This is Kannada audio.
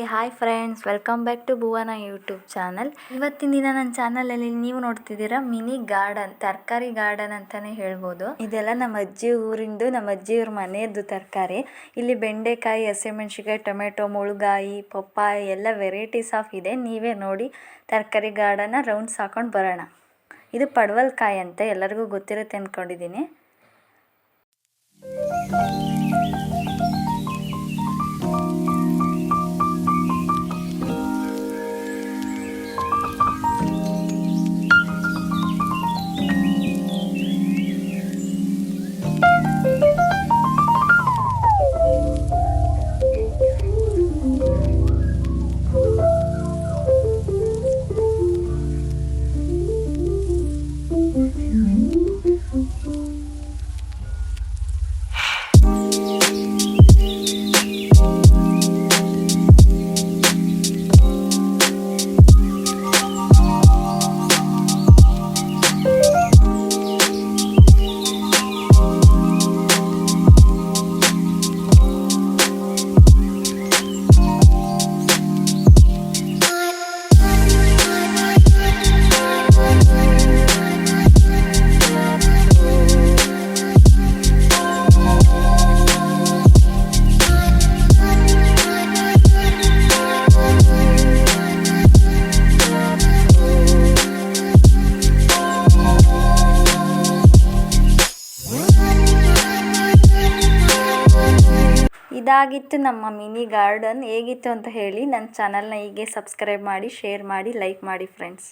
Hi friends, welcome back to Bhuvana YouTube channel. ಇವತ್ತಿನ ದಿನ ನನ್ನ ಚಾನಲಲ್ಲಿ ನೀವು ನೋಡ್ತಿದ್ದೀರಾ ಮಿನಿ ಗಾರ್ಡನ್, ತರಕಾರಿ ಗಾರ್ಡನ್ ಅಂತಲೇ ಹೇಳ್ಬೋದು. ಇದೆಲ್ಲ ನಮ್ಮ ಅಜ್ಜಿ ಊರಿಂದು, ನಮ್ಮ ಅಜ್ಜಿಯವ್ರ ಮನೆಯದ್ದು ತರಕಾರಿ. ಇಲ್ಲಿ ಬೆಂಡೆಕಾಯಿ, ಹಸಿಮೆಣ್ಸಿಕಾಯಿ, ಟೊಮೆಟೊ, ಮುಳ್ಗಾಯಿ, ಪಪ್ಪಾಯಿ ಎಲ್ಲ ವೆರೈಟೀಸ್ ಆಫ್ ಇದೆ. ನೀವೇ ನೋಡಿ ತರಕಾರಿ ಗಾರ್ಡನ್ನ ರೌಂಡ್ಸ್ ಹಾಕೊಂಡು ಬರೋಣ. ಇದು ಪಡವಲಕಾಯಿ ಅಂತ ಎಲ್ಲರಿಗೂ ಗೊತ್ತಿರುತ್ತೆ ಅಂದ್ಕೊಂಡಿದ್ದೀನಿ. ಇದಾಗಿತ್ತು ನಮ್ಮ ಮಿನಿ ಗಾರ್ಡನ್. ಹೇಗಿತ್ತು ಅಂತ ಹೇಳಿ. ನನ್ನ ಚಾನಲ್ನ ಹೀಗೆ ಸಬ್ಸ್ಕ್ರೈಬ್ ಮಾಡಿ, ಶೇರ್ ಮಾಡಿ, ಲೈಕ್ ಮಾಡಿ ಫ್ರೆಂಡ್ಸ್.